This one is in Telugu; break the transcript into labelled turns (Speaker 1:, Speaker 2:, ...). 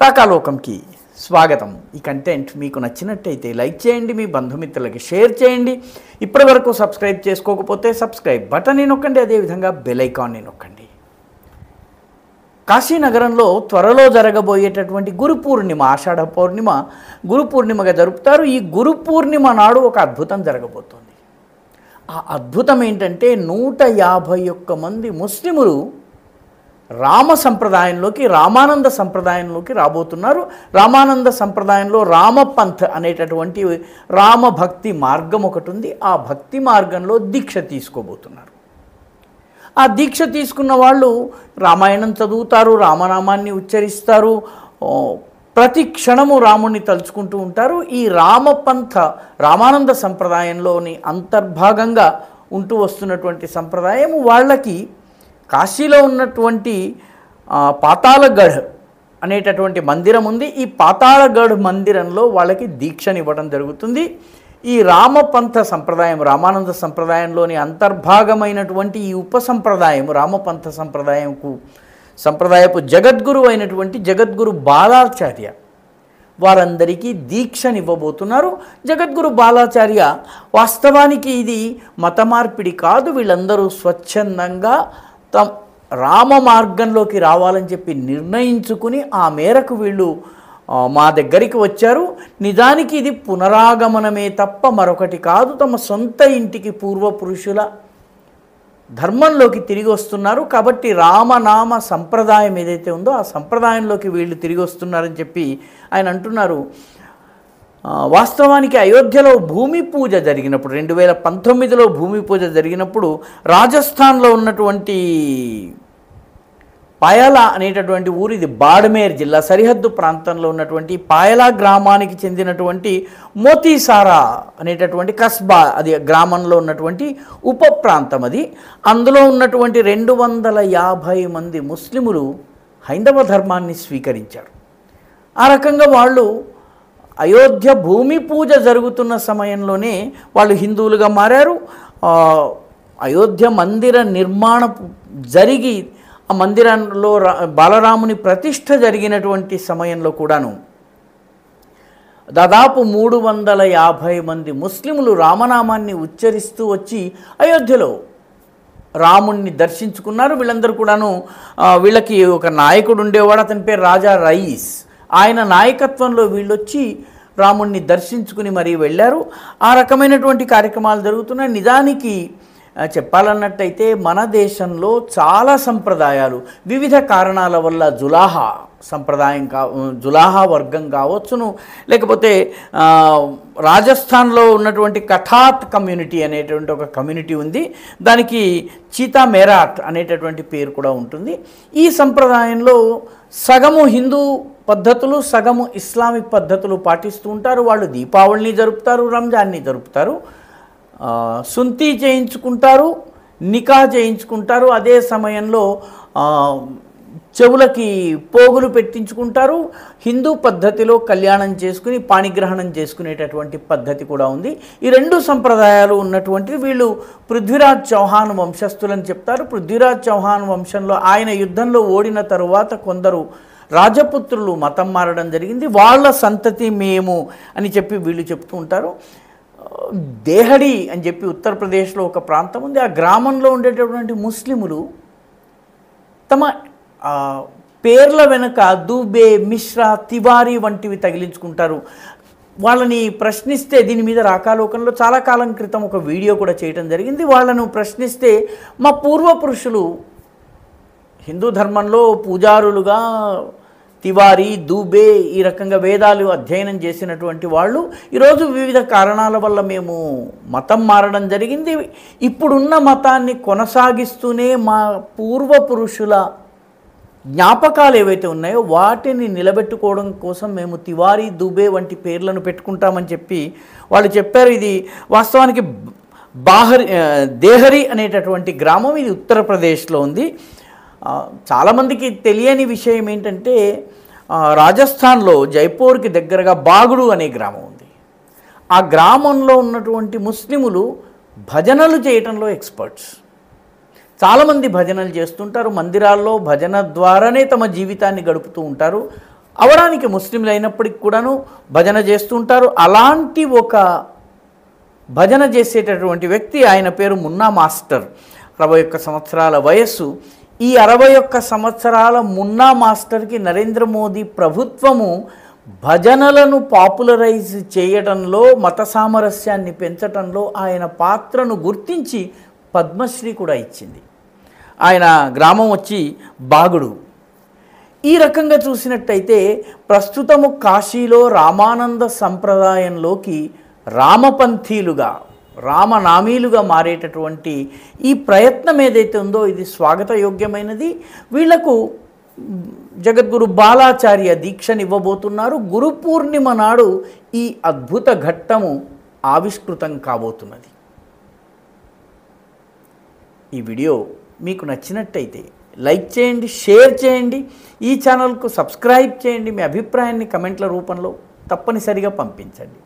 Speaker 1: రాకాలోకంకి స్వాగతం. ఈ కంటెంట్ మీకు నచ్చినట్టయితే లైక్ చేయండి, మీ బంధుమిత్రులకి షేర్ చేయండి. ఇప్పటి వరకు సబ్స్క్రైబ్ చేసుకోకపోతే సబ్స్క్రైబ్ బటన్ని నొక్కండి, అదేవిధంగా బెల్ ఐకాన్ని నొక్కండి. కాశీనగరంలో త్వరలో జరగబోయేటటువంటి గురు పూర్ణిమ, ఆషాఢ పౌర్ణిమ గురు పూర్ణిమగా జరుపుతారు. ఈ గురు పూర్ణిమ నాడు ఒక అద్భుతం జరగబోతోంది. ఆ అద్భుతం ఏంటంటే 151 మంది ముస్లిములు రామ సంప్రదాయంలోకి, రామానంద సంప్రదాయంలోకి రాబోతున్నారు. రామానంద సంప్రదాయంలో రామపంథ్ అనేటటువంటి రామభక్తి మార్గం ఒకటి ఉంది. ఆ భక్తి మార్గంలో దీక్ష తీసుకోబోతున్నారు. ఆ దీక్ష తీసుకున్న వాళ్ళు రామాయణం చదువుతారు, రామనామాన్ని ఉచ్చరిస్తారు, ప్రతి క్షణము రాముణ్ణి తలుచుకుంటూ ఉంటారు. ఈ రామపంథ రామానంద సంప్రదాయంలోని అంతర్భాగంగా ఉంటూ వస్తున్నటువంటి సంప్రదాయం. వాళ్ళకి కాశీలో ఉన్నటువంటి పాతాళగఢ్ అనేటటువంటి మందిరం ఉంది. ఈ పాతాళగఢ్ మందిరంలో వాళ్ళకి దీక్షనివ్వడం జరుగుతుంది. ఈ రామపంథ సంప్రదాయం, రామానంద సంప్రదాయంలోని అంతర్భాగమైనటువంటి ఈ ఉపసంప్రదాయం, రామపంథ సంప్రదాయపు జగద్గురు అయినటువంటి జగద్గురు బాలాచార్య వారందరికీ దీక్షనివ్వబోతున్నారు. జగద్గురు బాలాచార్య వాస్తవానికి ఇది మత మార్పిడి కాదు. వీళ్ళందరూ స్వచ్ఛందంగా రామ మార్గంలోకి రావాలని చెప్పి నిర్ణయించుకుని ఆ మేరకు వీళ్ళు మా దగ్గరికి వచ్చారు. నిజానికి ఇది పునరాగమనమే తప్ప మరొకటి కాదు. తమ సొంత ఇంటికి పూర్వపురుషుల ధర్మంలోకి తిరిగి వస్తున్నారు. కాబట్టి రామనామ సంప్రదాయం ఏదైతే ఉందో ఆ సంప్రదాయంలోకి వీళ్ళు తిరిగి వస్తున్నారని చెప్పి ఆయన అంటున్నారు. వాస్తవానికి అయోధ్యలో భూమి పూజ జరిగినప్పుడు, 2019లో భూమి పూజ జరిగినప్పుడు రాజస్థాన్లో ఉన్నటువంటి పాయలా అనేటటువంటి ఊరు, ఇది బాడ్మేర్ జిల్లా సరిహద్దు ప్రాంతంలో ఉన్నటువంటి పాయలా గ్రామానికి చెందినటువంటి మోతీసారా అనేటటువంటి కస్బా, అది గ్రామంలో ఉన్నటువంటి ఉప ప్రాంతం. అది అందులో ఉన్నటువంటి 250 మంది ముస్లిములు హైందవ ధర్మాన్ని స్వీకరించారు. ఆ రకంగా వాళ్ళు అయోధ్య భూమి పూజ జరుగుతున్న సమయంలోనే వాళ్ళు హిందువులుగా మారారు. అయోధ్య మందిర నిర్మాణం జరిగి ఆ మందిరంలో బాలరాముని ప్రతిష్ఠ జరిగినటువంటి సమయంలో కూడాను దాదాపు 350 మంది ముస్లిములు రామనామాన్ని ఉచ్చరిస్తూ వచ్చి అయోధ్యలో రాముణ్ణి దర్శించుకున్నారు. వీళ్ళందరూ కూడాను వీళ్ళకి ఒక నాయకుడు ఉండేవాడు, అతని పేరు రాజా రయీస్. ఆయన నాయకత్వంలో వీళ్ళొచ్చి రాముణ్ణి దర్శించుకుని మరీ వెళ్ళారు. ఆ రకమైనటువంటి కార్యక్రమాలు జరుగుతున్నాయి. నిజానికి చెప్పాలన్నట్టయితే మన దేశంలో చాలా సంప్రదాయాలు వివిధ కారణాల వల్ల జులాహా సంప్రదాయం జులాహా వర్గం కావచ్చును, లేకపోతే రాజస్థాన్లో ఉన్నటువంటి కఠాత్ కమ్యూనిటీ అనేటువంటి ఒక కమ్యూనిటీ ఉంది. దానికి చీతా మేరాట్ అనేటటువంటి పేరు కూడా ఉంటుంది. ఈ సంప్రదాయంలో సగము హిందూ పద్ధతులు, సగము ఇస్లామిక్ పద్ధతులు పాటిస్తూ ఉంటారు. వాళ్ళు దీపావళిని జరుపుతారు, రంజాన్ని జరుపుతారు, సుంతి చేయించుకుంటారు, నికా చేయించుకుంటారు. అదే సమయంలో చెవులకి పోగులు పెట్టించుకుంటారు. హిందూ పద్ధతిలో కళ్యాణం చేసుకుని పాణిగ్రహణం చేసుకునేటటువంటి పద్ధతి కూడా ఉంది. ఈ రెండు సంప్రదాయాలు ఉన్నటువంటి వీళ్ళు పృథ్వీరాజ్ చౌహాన్ వంశస్థులని చెప్తారు. పృథ్వీరాజ్ చౌహాన్ వంశంలో ఆయన యుద్ధంలో ఓడిన తరువాత కొందరు రాజపుత్రులు మతం మారడం జరిగింది. వాళ్ళ సంతతి మేము అని చెప్పి వీళ్ళు చెప్తూ ఉంటారు. దేహడి అని చెప్పి ఉత్తరప్రదేశ్లో ఒక ప్రాంతం ఉంది. ఆ గ్రామంలో ఉండేటటువంటి ముస్లిములు తమ పేర్ల వెనక దూబే, మిశ్రా, తివారీ వంటివి తగిలించుకుంటారు. వాళ్ళని ప్రశ్నిస్తే, దీని మీద రాకాలోకంలో చాలా కాలం క్రితం ఒక వీడియో కూడా చేయడం జరిగింది. వాళ్ళను ప్రశ్నిస్తే మా పూర్వపురుషులు హిందూ ధర్మంలో పూజారులుగా తివారీ, దూబే ఈ రకంగా వేదాలు అధ్యయనం చేసినటువంటి వాళ్ళు ఈరోజు వివిధ కారణాల వల్ల మేము మతం మారడం జరిగింది, ఇప్పుడున్న మతాన్ని కొనసాగిస్తూనే మా పూర్వపురుషుల జ్ఞాపకాలు ఏవైతే ఉన్నాయో వాటిని నిలబెట్టుకోవడం కోసం మేము తివారీ, దూబే వంటి పేర్లను పెట్టుకుంటామని చెప్పి వాళ్ళు చెప్పారు. ఇది వాస్తవానికి దేహరి అనేటటువంటి గ్రామం, ఇది ఉత్తరప్రదేశ్లో ఉంది. చాలామందికి తెలియని విషయం ఏంటంటే రాజస్థాన్లో జైపూర్కి దగ్గరగా బాగుడు అనే గ్రామం ఉంది. ఆ గ్రామంలో ఉన్నటువంటి ముస్లిములు భజనలు చేయటంలో ఎక్స్పర్ట్స్. చాలామంది భజనలు చేస్తుంటారు, మందిరాల్లో భజన ద్వారానే తమ జీవితాన్ని గడుపుతూ ఉంటారు. అవడానికి ముస్లింలు అయినప్పటికీ కూడాను భజన చేస్తుంటారు. అలాంటి ఒక భజన చేసేటటువంటి వ్యక్తి, ఆయన పేరు మున్నా మాస్టర్. 61 సంవత్సరాల వయస్సు. ఈ 61 సంవత్సరాల మున్నా మాస్టర్కి నరేంద్ర మోదీ ప్రభుత్వము భజనలను పాపులరైజ్ చేయడంలో, మత సామరస్యాన్ని పెంచడంలో ఆయన పాత్రను గుర్తించి పద్మశ్రీ కూడా ఇచ్చింది. ఆయన గ్రామం వచ్చి బాగుడు. ఈ రకంగా చూసినట్టయితే ప్రస్తుతము కాశీలో రామానంద సంప్రదాయంలోకి రామపంథీలుగా, రామనామీలుగా మారేటటువంటి ఈ ప్రయత్నం ఏదైతే ఉందో ఇది స్వాగతయోగ్యమైనది. వీళ్లకు జగద్గురు బాలాచార్య దీక్షనివ్వబోతున్నారు. గురు పూర్ణిమ నాడు ఈ అద్భుత ఘట్టము ఆవిష్కృతం కాబోతున్నది. ఈ వీడియో మీకు నచ్చినట్టయితే లైక్ చేయండి, షేర్ చేయండి, ఈ ఛానల్కు సబ్స్క్రైబ్ చేయండి. మీ అభిప్రాయాన్ని కమెంట్ల రూపంలో తప్పనిసరిగా పంపించండి.